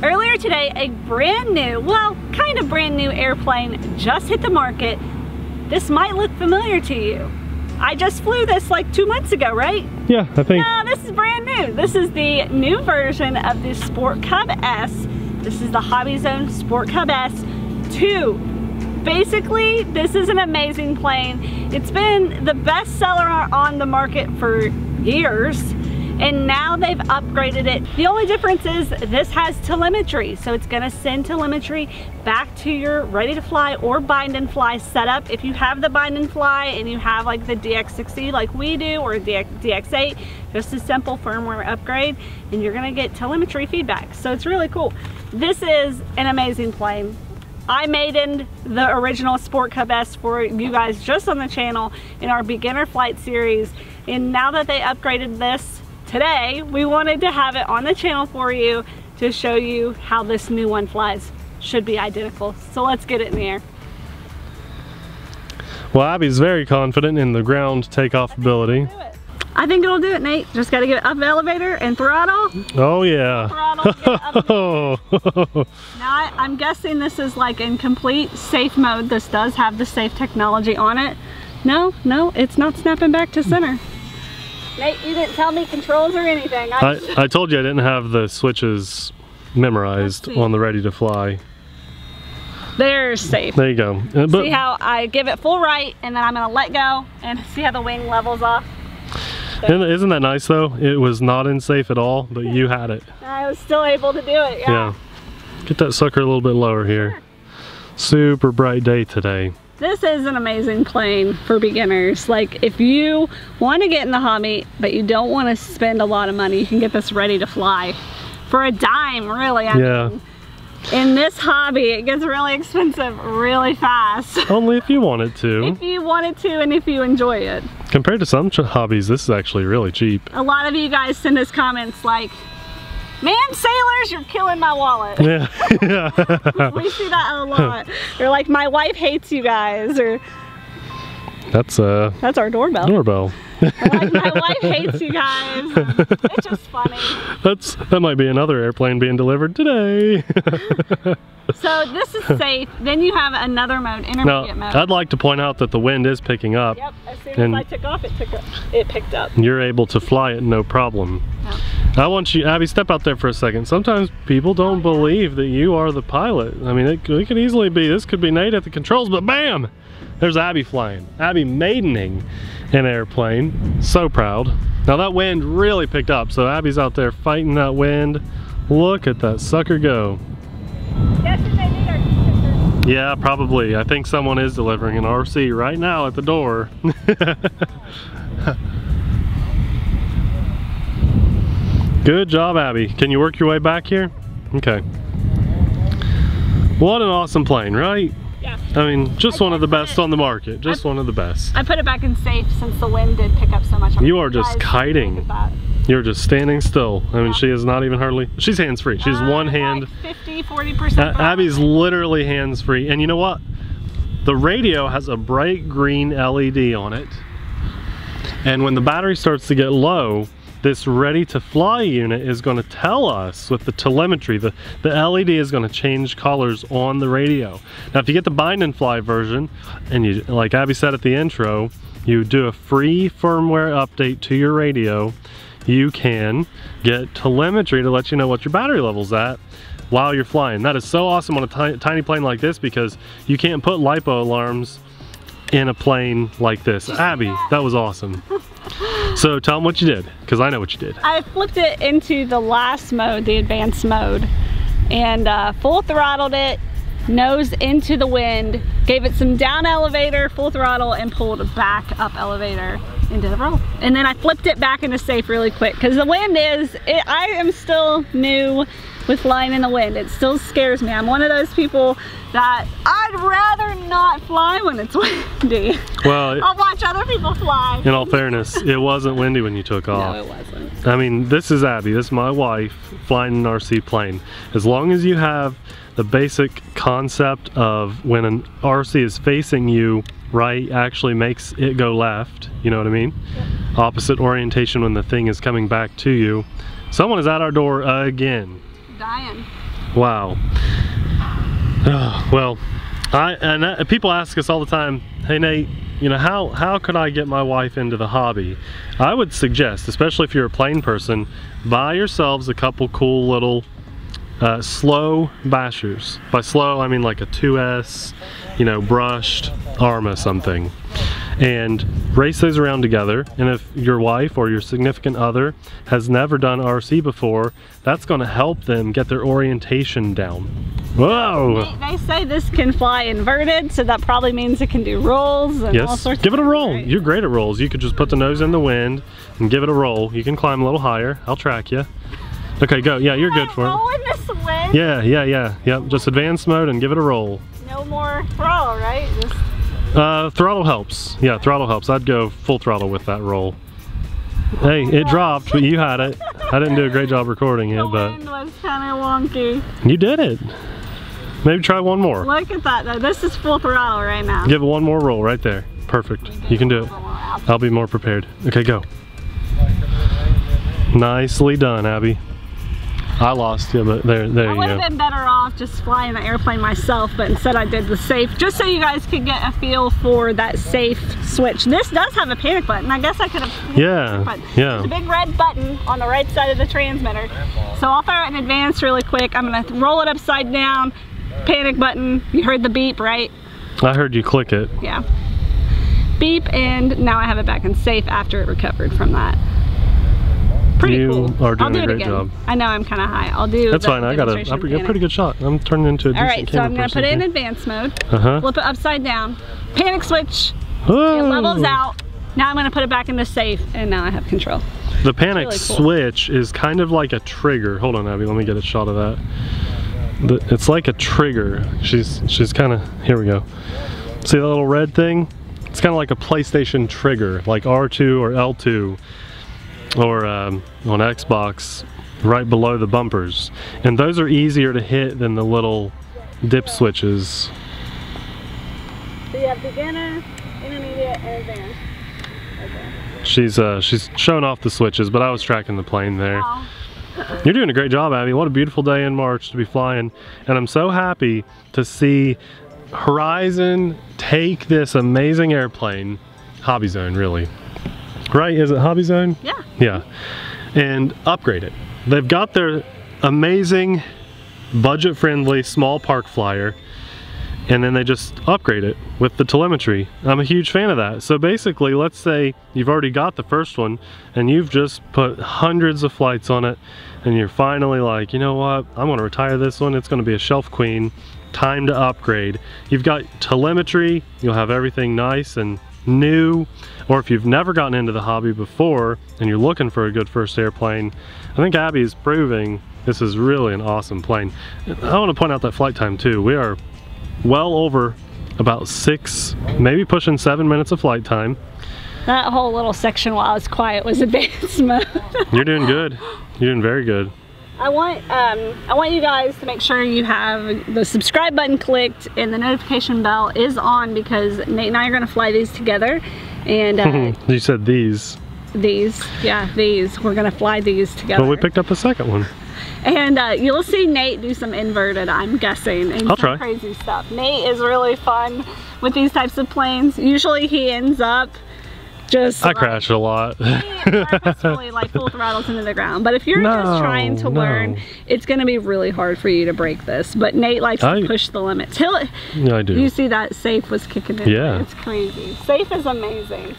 Earlier today, a brand new, well, kind of brand new airplane just hit the market. This might look familiar to you. I just flew this like 2 months ago, right? Yeah, I think. No, this is brand new. This is the new version of the Sport Cub S. This is the HobbyZone Sport Cub S 2. Basically, this is an amazing plane. It's been the best seller on the market for years, and now they've upgraded it. The only difference is this has telemetry, so it's gonna send telemetry back to your ready to fly or bind and fly setup. If you have the bind and fly and you have like the DX60 like we do, or DX8, just a simple firmware upgrade, and you're gonna get telemetry feedback. So it's really cool. This is an amazing plane. I maidened the original Sport Cub S for you guys just on the channel in our beginner flight series, and now that they upgraded this today, we wanted to have it on the channel for you to show you how this new one flies. Should be identical. So let's get it in the air. Well, Abby's very confident in the ground takeoff ability. I think it'll do it, Nate. Just got to get up the elevator and throttle. Oh yeah. Throttle, get up. Now I'm guessing this is like in complete safe mode. This does have the safe technology on it. No, it's not snapping back to center. Nate, you didn't tell me controls or anything. I told you I didn't have the switches memorized on the ready to fly. They're safe. There you go. See how I give it full right, and then I'm gonna let go and see how the wing levels off. So. Isn't that nice though? It was not in safe at all, but you had it. I was still able to do it, yeah. Get that sucker a little bit lower here. Sure. Super bright day today. This is an amazing plane for beginners. Like, if you want to get in the hobby, but you don't want to spend a lot of money, you can get this ready to fly for a dime, really. I mean, in this hobby, it gets really expensive really fast. Only if you wanted to. If you wanted to, and if you enjoy it. Compared to some hobbies, this is actually really cheap. A lot of you guys send us comments like, "Man, sailors, you're killing my wallet." Yeah. We see that a lot. They're like, "My wife hates you guys," or that's our doorbell. Like, "My wife hates you guys." It's just funny. That might be another airplane being delivered today. So this is safe. Then you have another mode, intermediate mode. I'd like to point out that the wind is picking up. Yep, as soon as I took off, it picked up. You're able to fly it no problem. Yep. I want you, Abby, step out there for a second. Sometimes people don't believe that you are the pilot. I mean, it could easily be, this could be Nate at the controls, but bam! There's Abby flying. Abby maidening an airplane. So proud. Now that wind really picked up, so Abby's out there fighting that wind. Look at that sucker go. Yeah, probably. I think someone is delivering an RC right now at the door. Good job, Abby. Can you work your way back here? Okay. What an awesome plane, right? Yeah. I mean, just one of the best on the market. Just one of the best. I put it back in safe since the wind did pick up so much. You are just kiting. You're just standing still. I mean, she is not even hardly, she's hands-free. She's one hand. Like 50–40%. Abby's literally hands-free. And you know what? The radio has a bright green LED on it. And when the battery starts to get low, this ready to fly unit is going to tell us with the telemetry, the LED is going to change colors on the radio. Now if you get the bind and fly version, and you, like Abby said at the intro, you do a free firmware update to your radio, you can get telemetry to let you know what your battery level's at while you're flying. That is so awesome on a tiny plane like this, because you can't put LiPo alarms in a plane like this. Abby, that was awesome. So tell them what you did, because I know what you did. I flipped it into the last mode, the advanced mode, and full throttled it, nose into the wind, gave it some down elevator, full throttle, and pulled back up elevator into the roll. And then I flipped it back into safe really quick, because the wind is, I am still new with flying in the wind. It still scares me. I'm one of those people that I'd rather not fly when it's windy. Well, I'll watch other people fly. In all fairness, it wasn't windy when you took off. No, it wasn't. I mean, this is Abby, this is my wife, flying an RC plane. As long as you have the basic concept of when an RC is facing you, right, actually makes it go left, you know what I mean? Yep. Opposite orientation when the thing is coming back to you. Someone is at our door again. Dying. Wow. Well, people ask us all the time, hey Nate, you know, how could I get my wife into the hobby? I would suggest, especially if you're a plain person, buy yourselves a couple cool little slow bashers. By slow, I mean like a 2S, you know, brushed Arma something. And race those around together. And if your wife or your significant other has never done RC before, that's going to help them get their orientation down. Whoa! They say this can fly inverted, so that probably means it can do rolls and all sorts of things. Give it a roll. Right? You're great at rolls. You could just put the nose in the wind and give it a roll. You can climb a little higher. I'll track you. Okay, go. Yeah, you're good for it. Roll in this wind? Yeah. Yep, just advanced mode and give it a roll. No more throttle, right? Just... throttle helps. Yeah, throttle helps. I'd go full throttle with that roll. Hey, it dropped, but you had it. I didn't do a great job recording it, but... The wind was kind of wonky. You did it. Maybe try one more. Look at that, though. This is full throttle right now. Give it one more roll right there. Perfect. You can do it. I'll be more prepared. Okay, go. Nicely done, Abby. I lost you, but there you go. I would have been better off just flying the airplane myself, but instead I did the safe, just so you guys could get a feel for that safe switch. This does have a panic button. I guess I could have. Yeah. There's a big red button on the right side of the transmitter. So I'll throw it in advance really quick. I'm gonna roll it upside down. Panic button. You heard the beep, right? I heard you click it. Yeah. Beep, and now I have it back in safe after it recovered from that. Pretty cool. You are doing a great job. I know I'm kind of high. I'll do. That's fine. I got a pretty good shot. I'm turning into a decent camera. All right, so I'm gonna put it in advanced mode. Flip it upside down. Panic switch. Whoa. It levels out. Now I'm gonna put it back into safe, and now I have control. The panic switch is kind of like a trigger. Hold on, Abby. Let me get a shot of that. It's like a trigger. She's kind of. Here we go. See that little red thing? It's kind of like a PlayStation trigger, like R2 or L2. Or on Xbox, right below the bumpers, and those are easier to hit than the little dip switches. So you have beginner, intermediate, and advanced. Okay. She's showing off the switches, but I was tracking the plane there. Wow. You're doing a great job, Abby. What a beautiful day in March to be flying, and I'm so happy to see Horizon take this amazing airplane, HobbyZone, really. Right, is it HobbyZone? Yeah. Yeah, and upgrade it. They've got their amazing, budget-friendly, small park flyer, and then they just upgrade it with the telemetry. I'm a huge fan of that. So basically, let's say you've already got the first one, and you've just put hundreds of flights on it, and you're finally like, you know what, I'm gonna retire this one, it's gonna be a shelf queen, time to upgrade. You've got telemetry, you'll have everything nice and new, or if you've never gotten into the hobby before and you're looking for a good first airplane, I think Abby is proving this is really an awesome plane. I want to point out that flight time too. We are well over about 6, maybe pushing 7 minutes of flight time. That whole little section while I was quiet was advanced mode. You're doing good. You're doing very good. I want you guys to make sure you have the subscribe button clicked and the notification bell is on, because Nate and I are going to fly these together. And you said these. These, yeah, these. We're going to fly these together. Well, we picked up a second one. And you'll see Nate do some inverted, I'm guessing, and I'll some try. Crazy stuff. Nate is really fun with these types of planes. Usually he ends up just... I crash a lot. Purposefully like full throttles into the ground. But if you're just trying to learn, it's going to be really hard for you to break this. But Nate likes to push the limits. Yeah, I do. You see that safe was kicking in. Yeah. It's crazy. Safe is amazing.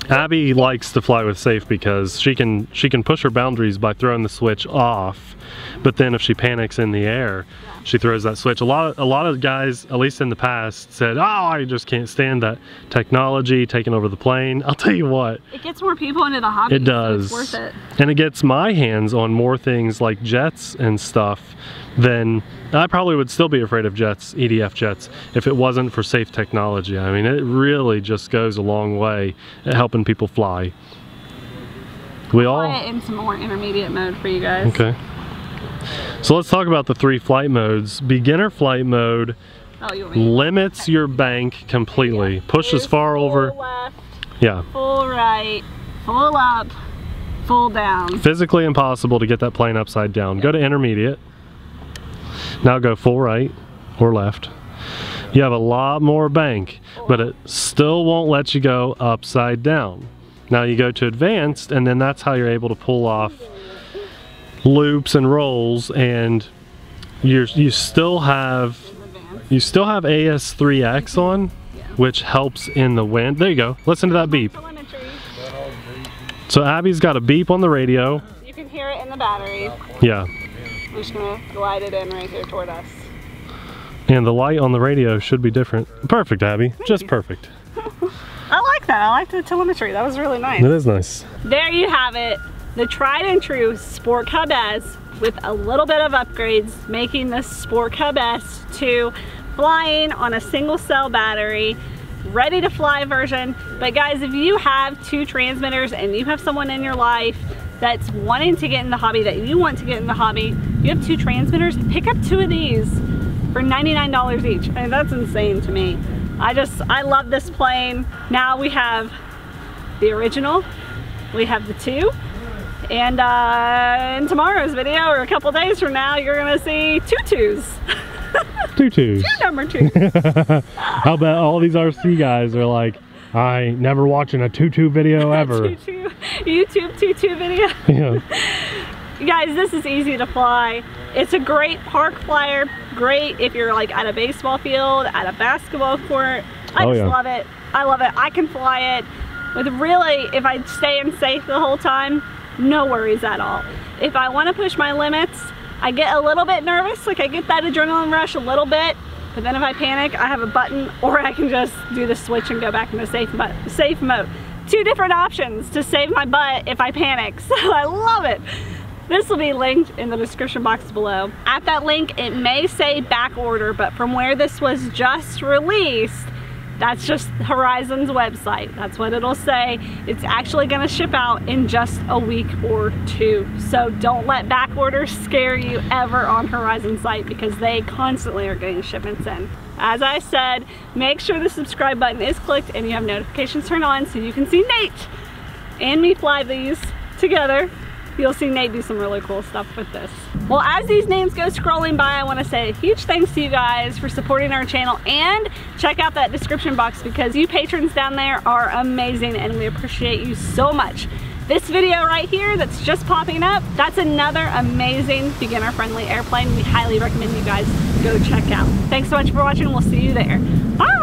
Abby likes to fly with safe because she can push her boundaries by throwing the switch off, but then if she panics in the air, she throws that switch. A lot of guys, at least in the past, said, "Oh, I just can't stand that technology taking over the plane." I'll tell you what. It gets more people into the hobby. It does. So it's worth it. And it gets my hands on more things like jets and stuff than I probably would still be afraid of jets, EDF jets, if it wasn't for safe technology. I mean, it really just goes a long way at helping people fly. Fly it in some more intermediate mode for you guys. Okay. So let's talk about the 3 flight modes. Beginner flight mode limits your bank completely. Yeah. Push as far over. Left, yeah. Full right, full up, full down. Physically impossible to get that plane upside down. Go to intermediate. Now go full right or left. You have a lot more bank, but it still won't let you go upside down. Now you go to advanced, and then that's how you're able to pull off loops and rolls, and you still have AS3X on, which helps in the wind. There you go. Listen to that beep. So Abby's got a beep on the radio. You can hear it in the battery. Yeah. I'm just gonna glide it in right here toward us. And the light on the radio should be different. Perfect, Abby. Just perfect. I like that. I like the telemetry. That was really nice. It is nice. There you have it. The tried and true Sport Cub S with a little bit of upgrades, making the Sport Cub S to flying on a single cell battery, ready to fly version. But guys, if you have 2 transmitters and you have someone in your life that's wanting to get in the hobby, that you want to get in the hobby, you have 2 transmitters, pick up 2 of these for $99 each. I mean, that's insane to me. I love this plane. Now we have the original, we have the 2, and in tomorrow's video, or a couple days from now, you're gonna see 2 2s. 2 2s. 2 number 2. I'll bet all these RC guys are like, I ain't never watching a 2-2 video ever. 2-2, YouTube 2-2 video. Yeah. Guys, this is easy to fly. It's a great park flyer. Great if you're like at a baseball field, at a basketball court. I just love it. I love it. I can fly it with really, if I stay in safe the whole time, no worries at all. If I want to push my limits, I get a little bit nervous, like I get that adrenaline rush a little bit, but then if I panic, I have a button, or I can just do the switch and go back into safe mode. 2 different options to save my butt if I panic, so I love it. This will be linked in the description box below. At that link, it may say back order, but from where this was just released, that's just Horizon's website. That's what it'll say. It's actually gonna ship out in just a week or 2. So don't let back orders scare you ever on Horizon's site, because they constantly are getting shipments in. As I said, make sure the subscribe button is clicked and you have notifications turned on so you can see Nate and me fly these together. You'll see Nate do some really cool stuff with this. Well, as these names go scrolling by, I want to say a huge thanks to you guys for supporting our channel, and check out that description box because you patrons down there are amazing and we appreciate you so much. This video right here that's just popping up, that's another amazing beginner-friendly airplane we highly recommend you guys go check out. Thanks so much for watching. We'll see you there. Bye!